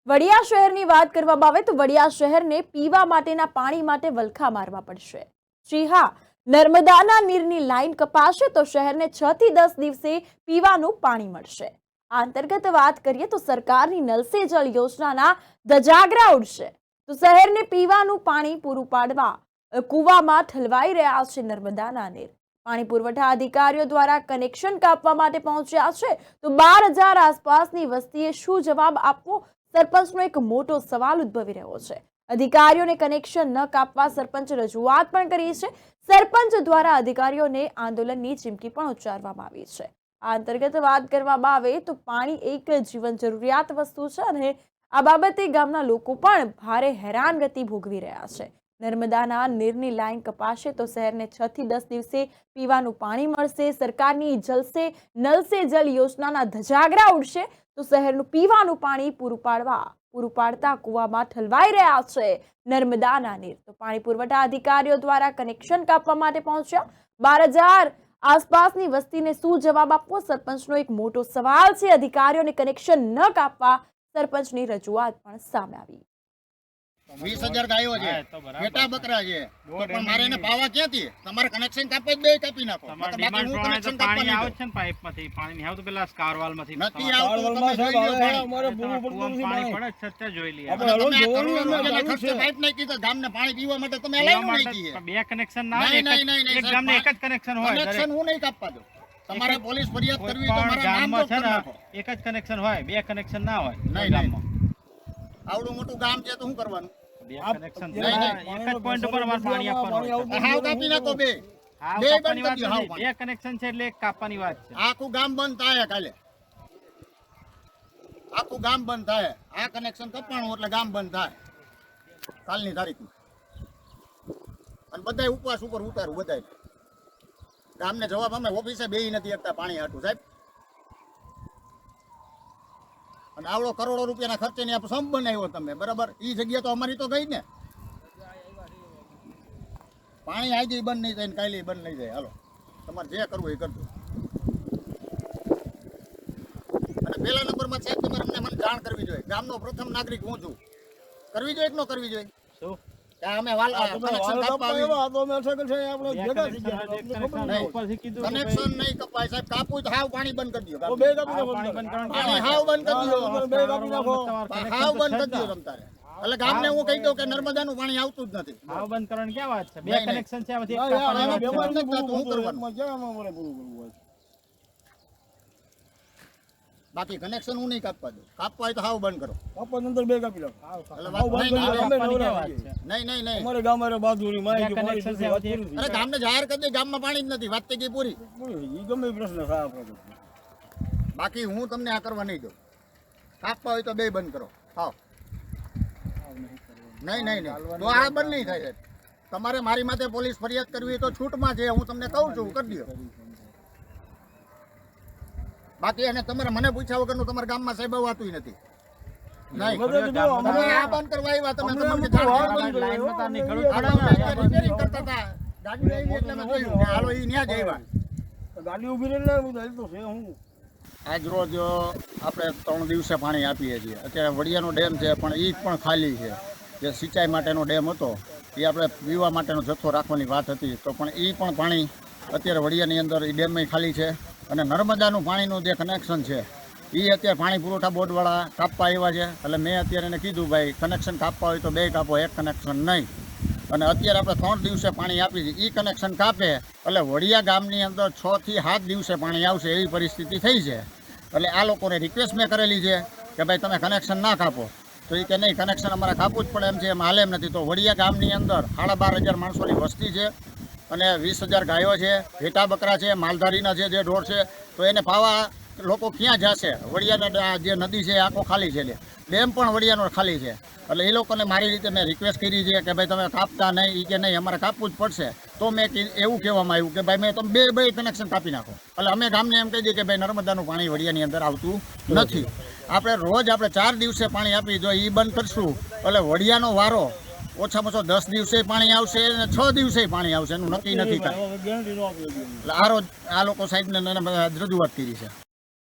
વડિયા શહેરની વાત કરવામાં આવે તો વડિયા શહેરને પીવા માટેના પાણી માટે વલખા મારવા પડશે। જી હા, નર્મદાના નીરની લાઈન કપાશે તો શહેરને 6 થી 10 દિવસે પીવાનું પાણી મળશે। આ અંતર્ગત વાત કરીએ તો સરકારની નલ સે જલ યોજનાના ધજાગરા ઉડશે તો શહેરને પીવાનું પાણી પૂરું પાડવા કૂવામાં ઠલવાઈ રહ્યા છે નર્મદાના નીર। પાણી પુરવઠા અધિકારીઓ દ્વારા કનેક્શન કાપવા માટે પહોંચ્યા છે તો 12,000 આસપાસની વસ્તીએ શું જવાબ આપવો, સરપંચનો એક મોટો સવાલ ઉદ્ભવી રહ્યો છે। અધિકારીઓને કનેક્શન ન કાપવા સરપંચ રજૂઆત પણ કરી છે। સરપંચ દ્વારા અધિકારીઓને આંદોલનની ચીમકી પણ ઉચ્ચારવામાં આવી છે। આ અંતર્ગત વાત કરવામાં આવે તો પાણી એક જીવન જરૂરિયાત વસ્તુ છે અને આ બાબતે ગામના લોકો પણ ભારે હેરાનગતિ ભોગવી રહ્યા છે। નર્મદાના નીરની લાઈન કપાશે તો શહેરને 6 થી 10 દિવસે પીવાનું પાણી મળશે। સરકારની નલ સે જલ યોજનાના ધજાગરા ઉડશે તો શહેરનું પીવાનું પાણી પૂરું પાડતા કૂવામાં ઠલવાઈ રહ્યા છે નર્મદાના નીર। તો પાણી પુરવઠા અધિકારીઓ દ્વારા કનેક્શન કાપવા માટે પહોંચ્યા 12,000 આસપાસની વસ્તીને શું જવાબ આપવો, સરપંચનો એક મોટો સવાલ છે। અધિકારીઓને કનેક્શન ન કાપવા સરપંચની રજૂઆત પણ સામે આવી। 20,000 ગાયો છે, બેટા બકરા છે, તો પણ મારે એને પાવા ક્યાંથી? તમારે કનેક્શન કાપે જ બે કાપી નાખો। પાણી આવે છે ને પાઇપમાંથી, પાણી નહીં આવતું પેલા સ્કારવાલમાંથી નથી આવતું, તમે જોઈ લ્યો પાણી પડે છત્તે જોઈ લઈએ। તમે આ કરોડો રૂપિયાના ખર્ચે પાઇપ નાખી તો ગામને પાણી પીવા માટે તમે લાઈન નાખી છે। બે કનેક્શન ના હોય, એક ગામને એક જ કનેક્શન હોય। કનેક્શન હું નહીં કાપવા દઉં। તમારે પોલીસ ફરિયાદ કરવી તો મારા નામ પર કરી નાખો। એક જ કનેક્શન હોય, બે કનેક્શન ના હોય નહીં ગામમાં। આવડું મોટું ગામ છે તો શું કરવાનું? બે કનેક્શન એક જ પોઈન્ટ ઉપર પાણી આપવાનું। હાવ કાપી નાખો બે કાપવાની વાત નથી, બે કનેક્શન છે એટલે એક કાપવાની વાત છે। આખું ગામ બંધ થાય કાલે, આખું ગામ બંધ થાય। આ કનેક્શન કપાણું એટલે ગામ બંધ થાય કાલની તારીખમાં। અને બધાય ઉપવાસ ઉપર ઉતારું બધાય। ગામને જવાબ અમે ઓફિસે બેહી નથી શકતા પાણી હાટું સાહેબ। અને આવડો કરોડો રૂપિયાના ખર્ચે ને સંપ બનાવ્યો તમે, બરાબર? એ જગ્યા તો અમારી તો ગઈ ને। પાણી આજે બંધ નહીં થાય ને કાલે બંધ નહીં થાય। હાલો, તમારે જે કરવું એ કરજો। અને પહેલા નંબરમાં સાહેબ તમારે મને જાણ કરવી જોઈએ। ગામનો પ્રથમ નાગરિક હું છું। કરવી જોઈએ કે ન કરવી જોઈએ? શું અમે કનેક્શન નહીં કપાય સાહેબ, કાપવું તો હાવ પાણી બંધ કરી દો। પાણી હાવ બંધ કરી દો, હાવ બંધ કરી દો તમ તારે। એટલે ગામને હું કહી દઉં કે નર્મદાનું પાણી આવતું જ નથી। હાવ બંધ કરવાની ક્યાં વાત છે? બે કનેક્શન છે, હું કરવાનું? બાકી કનેક્શન હું નહીં કાપવા દઉં। કાપવા હોય તો હાવ બંધ કરો। અરે ગામને જાહેર કરી દે, ગામમાં પાણી જ નથી, વાત થઈ ગઈ પૂરી। બાકી હું તમને આ કરવા નહીં દઉં। કાપવા હોય તો બે બંધ કરો। હાવ નહીં તો આ બંધ નહીં થાય સાહેબ। તમારે મારી માથે પોલીસ ફરિયાદ કરવી હોય તો છૂટમાં છે, હું તમને કહું છું કરી દો। બાકી એને તમારે મને પૂછ્યા વગરનું તમારા ગામમાં સાહેબ આવતું નથી। નહીં તમે આ બંધ કરવા આવ્યા, તમે રિપેરિંગ કરતા હતા, ગાડી આવી એટલે મેં જોયું કે હાલો ઈ ન્યા જ આવ્યા। ગાડી ઊભી રહી તો છે હું આજ રોજ આપણે 3 દિવસે પાણી આપીએ છીએ। અત્યારે વડિયાનો ડેમ છે પણ એ પણ ખાલી છે। જે સિંચાઈ માટેનો ડેમ હતો એ આપણે પીવા માટેનો જથ્થો રાખવાની વાત હતી, તો પણ એ પણ પાણી અત્યારે વડિયાની અંદર એ ડેમમાં ખાલી છે। અને નર્મદાનું પાણીનું જે કનેક્શન છે એ અત્યારે પાણી પુરવઠા બોર્ડવાળા કાપવા આવ્યા છે। એટલે મેં અત્યારે એને કીધું ભાઈ કનેક્શન કાપવા હોય તો બે કાપો, એક કનેક્શન નહીં। અને અત્યારે આપણે 3 દિવસે પાણી આપી છે, એ કનેક્શન કાપે એટલે વડિયા ગામની અંદર 6 થી 7 દિવસે પાણી આવશે એવી પરિસ્થિતિ થઈ છે। એટલે આ લોકોને રિક્વેસ્ટ મેં કરેલી છે કે ભાઈ તમે કનેક્શન ના કાપો, તો એ કે નહીં કનેક્શન અમારે કાપવું જ પડે એમ છે, એમ હાલે એમ નથી। તો વડિયા ગામની અંદર 12,500 માણસોની વસ્તી છે અને 20,000 ગાયો છે, ઘેટા બકરા છે, માલધારીના છે જે ઢોર છે, તો એને પાવા લોકો ક્યાં જશે? વડિયાના જે નદી છે આખો ખાલી છે, ડેમ પણ વડિયાનો ખાલી છે। એટલે એ લોકોને મારી રીતે મેં રિક્વેસ્ટ કરી છે કે ભાઈ તમે કાપતા નહીં, એ કે નહીં અમારે કાપવું જ પડશે। તો મેં એવું કહેવામાં આવ્યું કે ભાઈ મેં તમે બે કનેક્શન કાપી નાખો। એટલે અમે ગામને એમ કહી દઈએ કે ભાઈ નર્મદાનું પાણી વડિયાની અંદર આવતું નથી। આપણે રોજ 4 દિવસે પાણી આપી, જો એ બંધ કરશું એટલે વડિયાનો વારો ઓછામાં ઓછો 10 દિવસે પાણી આવશે અને 6 દિવસે પાણી આવશે, એનું નક્કી નથી થાય। એટલે આ લોકો સાહેબને રજૂઆત કરી છે।